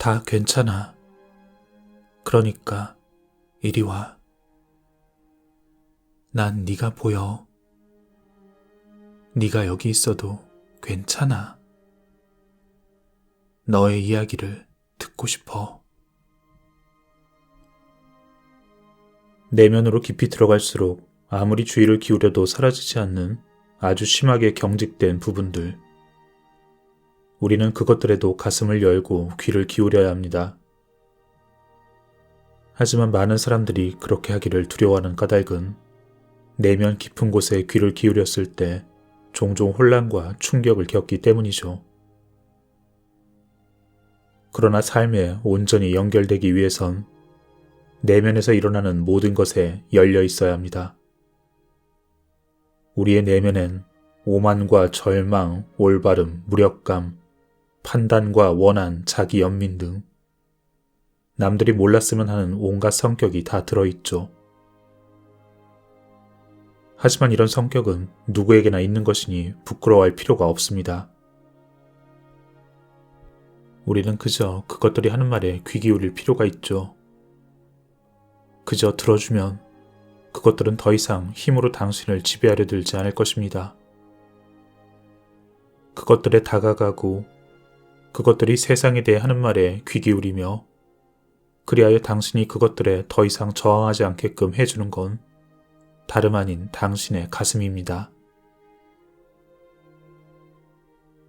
다 괜찮아. 그러니까 이리 와. 난 네가 보여. 네가 여기 있어도 괜찮아. 너의 이야기를 듣고 싶어. 내면으로 깊이 들어갈수록 아무리 주의를 기울여도 사라지지 않는 아주 심하게 경직된 부분들. 우리는 그것들에도 가슴을 열고 귀를 기울여야 합니다. 하지만 많은 사람들이 그렇게 하기를 두려워하는 까닭은 내면 깊은 곳에 귀를 기울였을 때 종종 혼란과 충격을 겪기 때문이죠. 그러나 삶에 온전히 연결되기 위해선 내면에서 일어나는 모든 것에 열려 있어야 합니다. 우리의 내면엔 오만과 절망, 올바름, 무력감, 판단과 원한, 자기 연민 등 남들이 몰랐으면 하는 온갖 성격이 다 들어있죠. 하지만 이런 성격은 누구에게나 있는 것이니 부끄러워할 필요가 없습니다. 우리는 그저 그것들이 하는 말에 귀 기울일 필요가 있죠. 그저 들어주면 그것들은 더 이상 힘으로 당신을 지배하려 들지 않을 것입니다. 그것들에 다가가고 그것들이 세상에 대해 하는 말에 귀 기울이며 그리하여 당신이 그것들에 더 이상 저항하지 않게끔 해주는 건 다름 아닌 당신의 가슴입니다.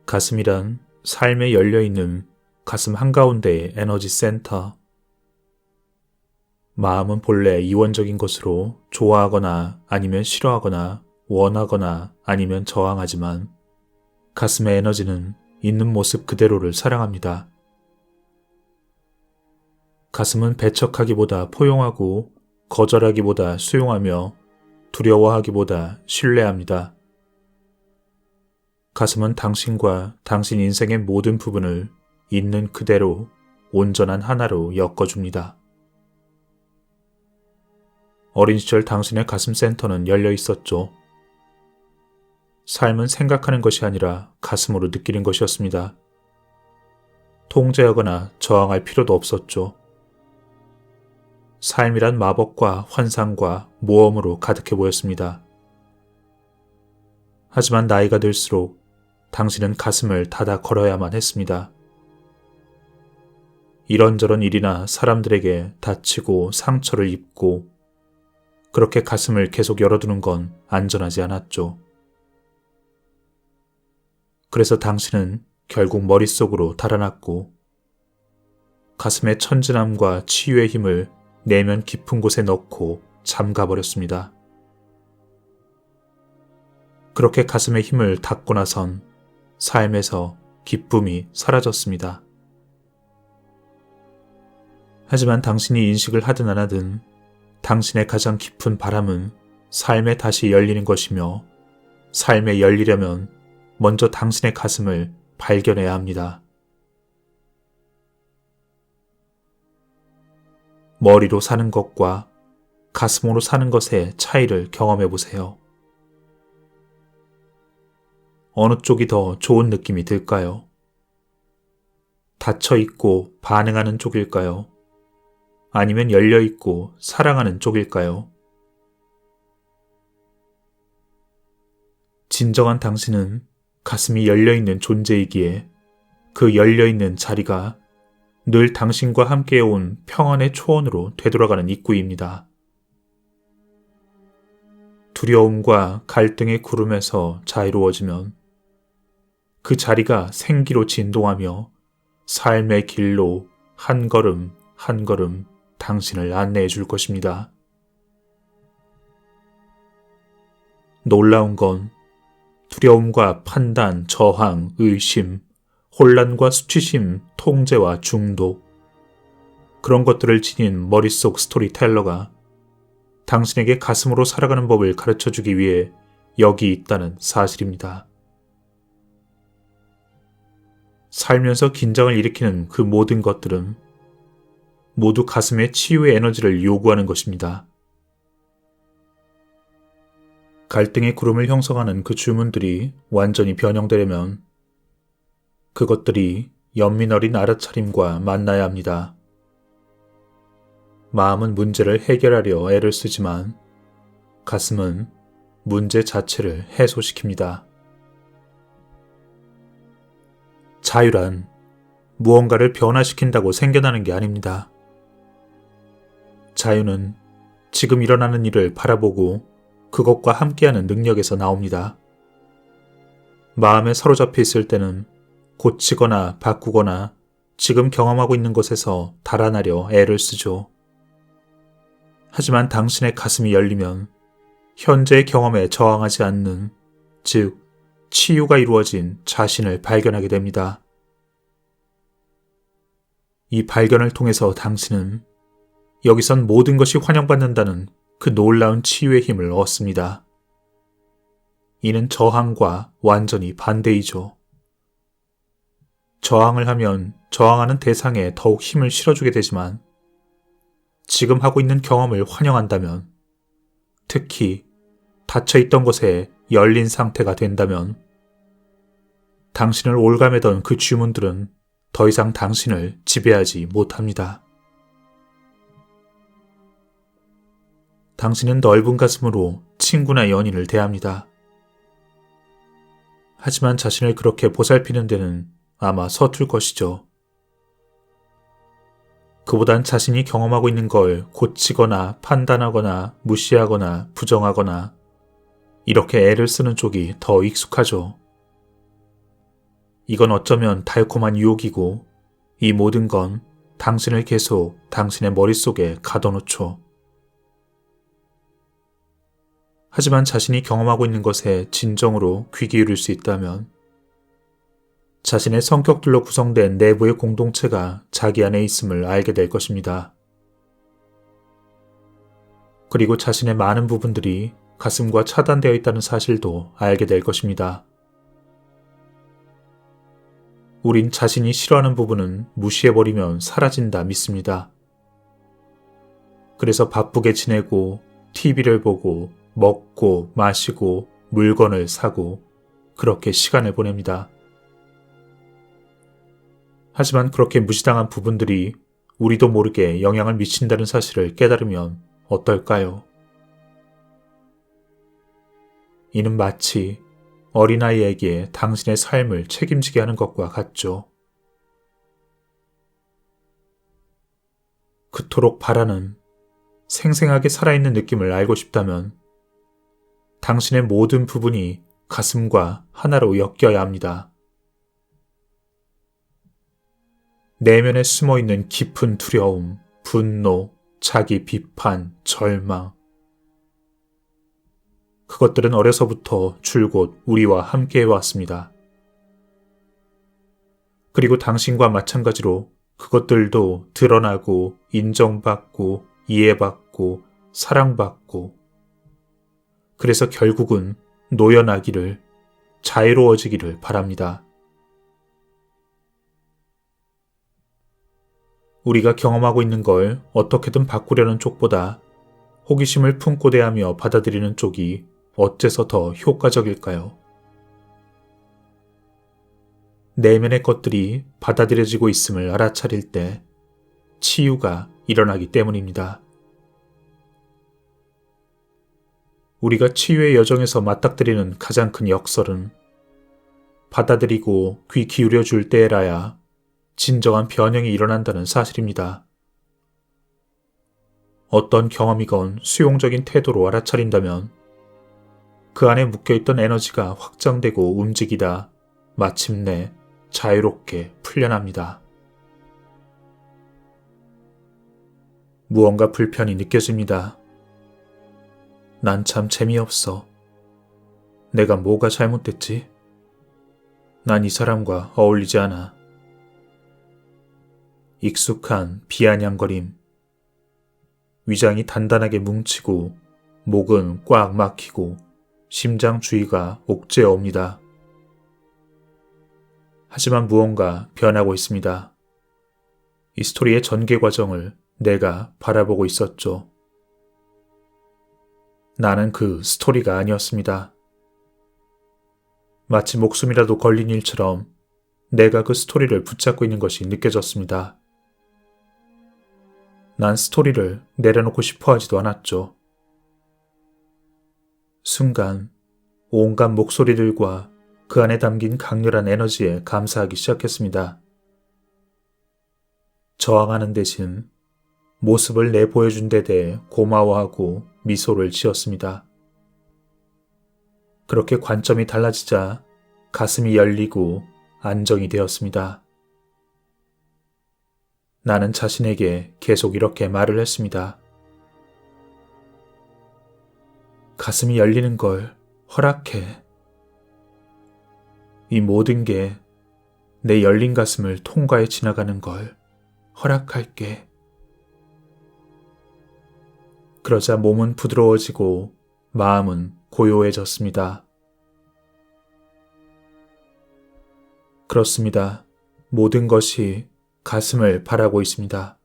가슴이란 삶에 열려있는 가슴 한가운데의 에너지 센터. 마음은 본래 이원적인 것으로 좋아하거나 아니면 싫어하거나 원하거나 아니면 저항하지만 가슴의 에너지는 있는 모습 그대로를 사랑합니다. 가슴은 배척하기보다 포용하고 거절하기보다 수용하며 두려워하기보다 신뢰합니다. 가슴은 당신과 당신 인생의 모든 부분을 있는 그대로 온전한 하나로 엮어줍니다. 어린 시절 당신의 가슴 센터는 열려 있었죠. 삶은 생각하는 것이 아니라 가슴으로 느끼는 것이었습니다. 통제하거나 저항할 필요도 없었죠. 삶이란 마법과 환상과 모험으로 가득해 보였습니다. 하지만 나이가 들수록 당신은 가슴을 닫아 걸어야만 했습니다. 이런저런 일이나 사람들에게 다치고 상처를 입고 그렇게 가슴을 계속 열어두는 건 안전하지 않았죠. 그래서 당신은 결국 머릿속으로 달아났고 가슴의 천진함과 치유의 힘을 내면 깊은 곳에 넣고 잠가버렸습니다. 그렇게 가슴의 힘을 닫고 나선 삶에서 기쁨이 사라졌습니다. 하지만 당신이 인식을 하든 안 하든 당신의 가장 깊은 바람은 삶에 다시 열리는 것이며 삶에 열리려면 먼저 당신의 가슴을 발견해야 합니다. 머리로 사는 것과 가슴으로 사는 것의 차이를 경험해 보세요. 어느 쪽이 더 좋은 느낌이 들까요? 닫혀 있고 반응하는 쪽일까요? 아니면 열려 있고 사랑하는 쪽일까요? 진정한 당신은 가슴이 열려 있는 존재이기에 그 열려 있는 자리가 늘 당신과 함께 온 평안의 초원으로 되돌아가는 입구입니다. 두려움과 갈등의 구름에서 자유로워지면 그 자리가 생기로 진동하며 삶의 길로 한 걸음 한 걸음 당신을 안내해 줄 것입니다. 놀라운 건 두려움과 판단, 저항, 의심, 혼란과 수치심, 통제와 중독, 그런 것들을 지닌 머릿속 스토리텔러가 당신에게 가슴으로 살아가는 법을 가르쳐주기 위해 여기 있다는 사실입니다. 살면서 긴장을 일으키는 그 모든 것들은 모두 가슴의 치유의 에너지를 요구하는 것입니다. 갈등의 구름을 형성하는 그 주문들이 완전히 변형되려면 그것들이 연민 어린 알아차림과 만나야 합니다. 마음은 문제를 해결하려 애를 쓰지만 가슴은 문제 자체를 해소시킵니다. 자유란 무언가를 변화시킨다고 생겨나는 게 아닙니다. 자유는 지금 일어나는 일을 바라보고 그것과 함께하는 능력에서 나옵니다. 마음에 사로잡혀 있을 때는 고치거나 바꾸거나 지금 경험하고 있는 것에서 달아나려 애를 쓰죠. 하지만 당신의 가슴이 열리면 현재의 경험에 저항하지 않는, 즉 치유가 이루어진 자신을 발견하게 됩니다. 이 발견을 통해서 당신은 여기선 모든 것이 환영받는다는 그 놀라운 치유의 힘을 얻습니다. 이는 저항과 완전히 반대이죠. 저항을 하면 저항하는 대상에 더욱 힘을 실어주게 되지만 지금 하고 있는 경험을 환영한다면, 특히 닫혀있던 것에 열린 상태가 된다면 당신을 올가매던 그 주문들은 더 이상 당신을 지배하지 못합니다. 당신은 넓은 가슴으로 친구나 연인을 대합니다. 하지만 자신을 그렇게 보살피는 데는 아마 서툴 것이죠. 그보단 자신이 경험하고 있는 걸 고치거나 판단하거나 무시하거나 부정하거나 이렇게 애를 쓰는 쪽이 더 익숙하죠. 이건 어쩌면 달콤한 유혹이고 이 모든 건 당신을 계속 당신의 머릿속에 가둬놓죠. 하지만 자신이 경험하고 있는 것에 진정으로 귀 기울일 수 있다면 자신의 성격들로 구성된 내부의 공동체가 자기 안에 있음을 알게 될 것입니다. 그리고 자신의 많은 부분들이 가슴과 차단되어 있다는 사실도 알게 될 것입니다. 우린 자신이 싫어하는 부분은 무시해버리면 사라진다 믿습니다. 그래서 바쁘게 지내고 TV를 보고 먹고 마시고 물건을 사고 그렇게 시간을 보냅니다. 하지만 그렇게 무시당한 부분들이 우리도 모르게 영향을 미친다는 사실을 깨달으면 어떨까요? 이는 마치 어린아이에게 당신의 삶을 책임지게 하는 것과 같죠. 그토록 바라는 생생하게 살아있는 느낌을 알고 싶다면 당신의 모든 부분이 가슴과 하나로 엮여야 합니다. 내면에 숨어있는 깊은 두려움, 분노, 자기 비판, 절망. 그것들은 어려서부터 줄곧 우리와 함께 해왔습니다. 그리고 당신과 마찬가지로 그것들도 드러나고 인정받고 이해받고 사랑받고 그래서 결국은 노연하기를, 자유로워지기를 바랍니다. 우리가 경험하고 있는 걸 어떻게든 바꾸려는 쪽보다 호기심을 품고 대하며 받아들이는 쪽이 어째서 더 효과적일까요? 내면의 것들이 받아들여지고 있음을 알아차릴 때 치유가 일어나기 때문입니다. 우리가 치유의 여정에서 맞닥뜨리는 가장 큰 역설은 받아들이고 귀 기울여 줄 때에라야 진정한 변형이 일어난다는 사실입니다. 어떤 경험이건 수용적인 태도로 알아차린다면 그 안에 묶여있던 에너지가 확장되고 움직이다 마침내 자유롭게 풀려납니다. 무언가 불편이 느껴집니다. 난 참 재미없어. 내가 뭐가 잘못됐지? 난 이 사람과 어울리지 않아. 익숙한 비아냥거림. 위장이 단단하게 뭉치고 목은 꽉 막히고 심장 주위가 옥죄어 옵니다. 하지만 무언가 변하고 있습니다. 이 스토리의 전개 과정을 내가 바라보고 있었죠. 나는 그 스토리가 아니었습니다. 마치 목숨이라도 걸린 일처럼 내가 그 스토리를 붙잡고 있는 것이 느껴졌습니다. 난 스토리를 내려놓고 싶어 하지도 않았죠. 순간 온갖 목소리들과 그 안에 담긴 강렬한 에너지에 감사하기 시작했습니다. 저항하는 대신 모습을 내보여준 데 대해 고마워하고 미소를 지었습니다. 그렇게 관점이 달라지자 가슴이 열리고 안정이 되었습니다. 나는 자신에게 계속 이렇게 말을 했습니다. 가슴이 열리는 걸 허락해. 이 모든 게 내 열린 가슴을 통과해 지나가는 걸 허락할게. 그러자 몸은 부드러워지고 마음은 고요해졌습니다. 그렇습니다. 모든 것이 가슴을 바라고 있습니다.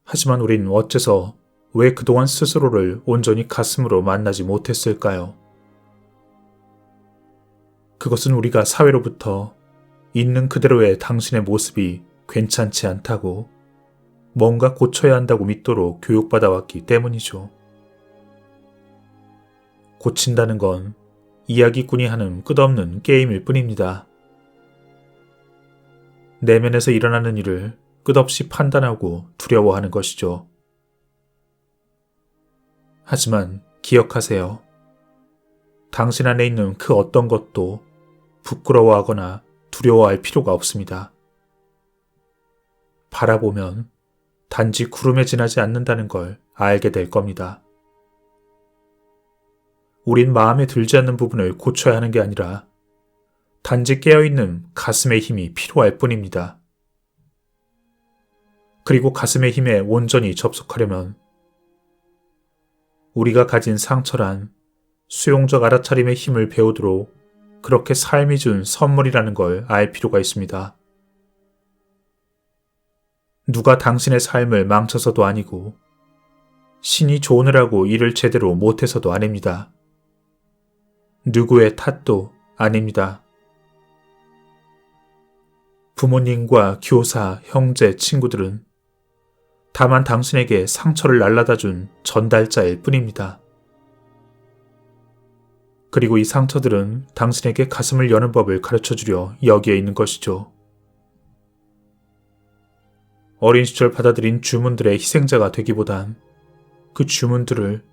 하지만 우린 어째서 왜 그동안 스스로를 온전히 가슴으로 만나지 못했을까요? 그것은 우리가 사회로부터 있는 그대로의 당신의 모습이 괜찮지 않다고 뭔가 고쳐야 한다고 믿도록 교육받아왔기 때문이죠. 고친다는 건 이야기꾼이 하는 끝없는 게임일 뿐입니다. 내면에서 일어나는 일을 끝없이 판단하고 두려워하는 것이죠. 하지만 기억하세요. 당신 안에 있는 그 어떤 것도 부끄러워하거나 두려워할 필요가 없습니다. 바라보면 단지 구름에 지나지 않는다는 걸 알게 될 겁니다. 우린 마음에 들지 않는 부분을 고쳐야 하는 게 아니라 단지 깨어있는 가슴의 힘이 필요할 뿐입니다. 그리고 가슴의 힘에 온전히 접속하려면 우리가 가진 상처란 수용적 알아차림의 힘을 배우도록 그렇게 삶이 준 선물이라는 걸 알 필요가 있습니다. 누가 당신의 삶을 망쳐서도 아니고 신이 조언을 일을 제대로 못해서도 아닙니다. 누구의 탓도 아닙니다. 부모님과 교사, 형제, 친구들은 다만 당신에게 상처를 날라다 준 전달자일 뿐입니다. 그리고 이 상처들은 당신에게 가슴을 여는 법을 가르쳐주려 여기에 있는 것이죠. 어린 시절 받아들인 주문들의 희생자가 되기보단 그 주문들을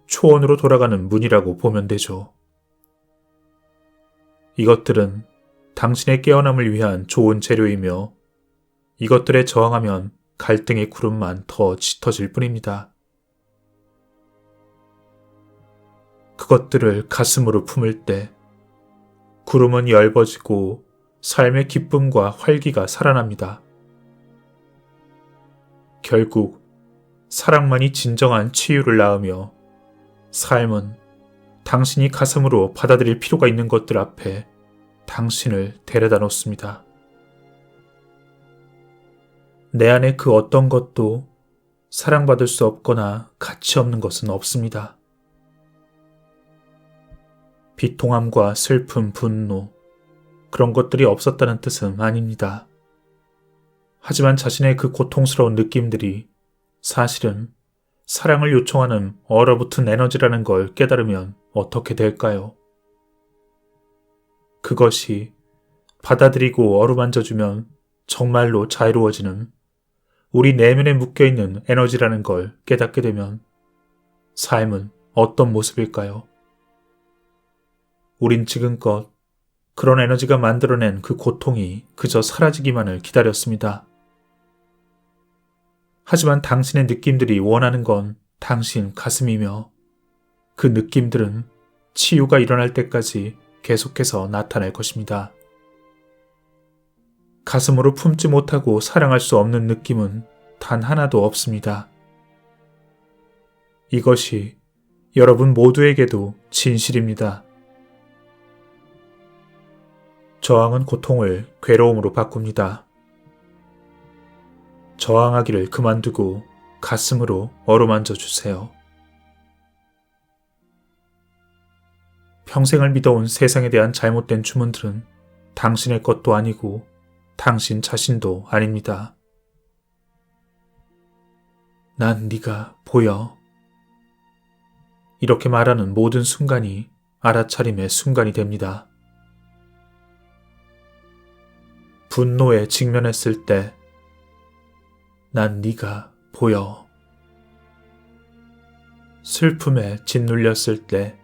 초원으로 돌아가는 문이라고 보면 되죠. 이것들은 당신의 깨어남을 위한 좋은 재료이며 이것들에 저항하면 갈등의 구름만 더 짙어질 뿐입니다. 그것들을 가슴으로 품을 때 구름은 엷어지고 삶의 기쁨과 활기가 살아납니다. 결국 사랑만이 진정한 치유를 낳으며 삶은 당신이 가슴으로 받아들일 필요가 있는 것들 앞에 당신을 데려다 놓습니다. 내 안에 그 어떤 것도 사랑받을 수 없거나 가치 없는 것은 없습니다. 비통함과 슬픔, 분노, 그런 것들이 없었다는 뜻은 아닙니다. 하지만 자신의 그 고통스러운 느낌들이 사실은 사랑을 요청하는 얼어붙은 에너지라는 걸 깨달으면 어떻게 될까요? 그것이 받아들이고 어루만져주면 정말로 자유로워지는 우리 내면에 묶여있는 에너지라는 걸 깨닫게 되면 삶은 어떤 모습일까요? 우린 지금껏 그런 에너지가 만들어낸 그 고통이 그저 사라지기만을 기다렸습니다. 하지만 당신의 느낌들이 원하는 건 당신 가슴이며 그 느낌들은 치유가 일어날 때까지 계속해서 나타날 것입니다. 가슴으로 품지 못하고 사랑할 수 없는 느낌은 단 하나도 없습니다. 이것이 여러분 모두에게도 진실입니다. 저항은 고통을 괴로움으로 바꿉니다. 저항하기를 그만두고 가슴으로 어루만져 주세요. 평생을 믿어온 세상에 대한 잘못된 주문들은 당신의 것도 아니고 당신 자신도 아닙니다. 난 네가 보여. 이렇게 말하는 모든 순간이 알아차림의 순간이 됩니다. 분노에 직면했을 때 난 네가 보여. 슬픔에 짓눌렸을 때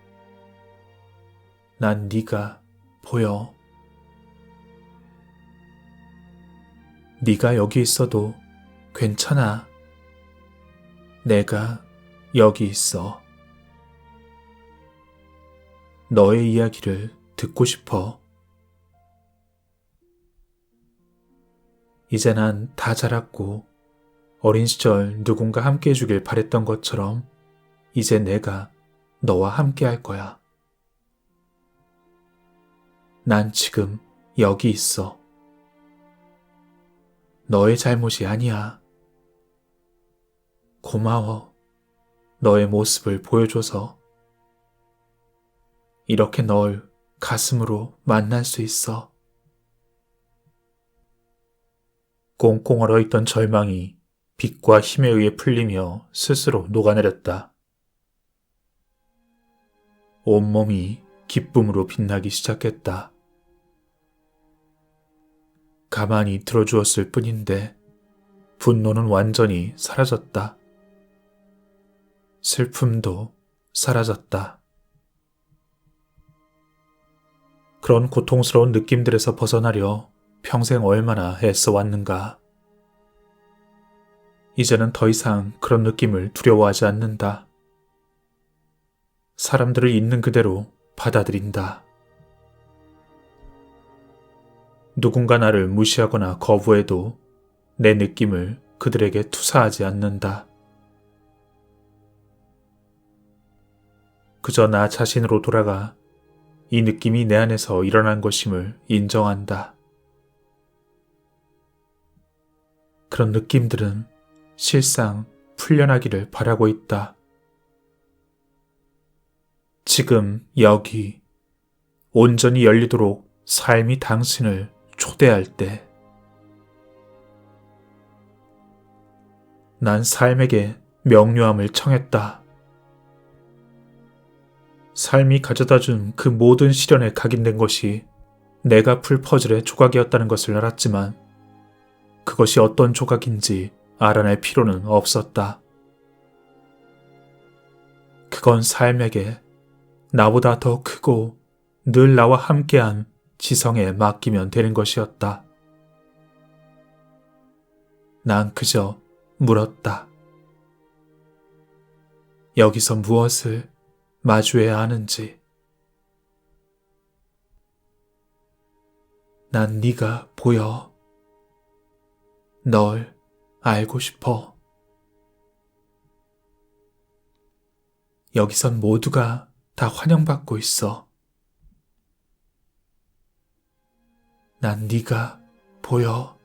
난 네가 보여. 네가 여기 있어도 괜찮아. 내가 여기 있어. 너의 이야기를 듣고 싶어. 이제 난 다 자랐고 어린 시절 누군가 함께 해주길 바랬던 것처럼 이제 내가 너와 함께 할 거야. 난 지금 여기 있어. 너의 잘못이 아니야. 고마워. 너의 모습을 보여줘서. 이렇게 널 가슴으로 만날 수 있어. 꽁꽁 얼어있던 절망이 빛과 힘에 의해 풀리며 스스로 녹아내렸다. 온몸이 기쁨으로 빛나기 시작했다. 가만히 들어주었을 뿐인데 분노는 완전히 사라졌다. 슬픔도 사라졌다. 그런 고통스러운 느낌들에서 벗어나려 평생 얼마나 애써왔는가. 이제는 더 이상 그런 느낌을 두려워하지 않는다. 사람들을 있는 그대로 받아들인다. 누군가 나를 무시하거나 거부해도 내 느낌을 그들에게 투사하지 않는다. 그저 나 자신으로 돌아가 이 느낌이 내 안에서 일어난 것임을 인정한다. 그런 느낌들은 실상 풀려나기를 바라고 있다. 지금 여기 온전히 열리도록 삶이 당신을 초대할 때 난 삶에게 명료함을 청했다. 삶이 가져다준 그 모든 시련에 각인된 것이 내가 풀 퍼즐의 조각이었다는 것을 알았지만 그것이 어떤 조각인지 알아낼 필요는 없었다. 그건 삶에게 나보다 더 크고 늘 나와 함께한 지성에 맡기면 되는 것이었다. 난 그저 물었다. 여기서 무엇을 마주해야 하는지. 난 네가 보여. 널 알고 싶어. 여기선 모두가 다 환영받고 있어. 난 네가 보여.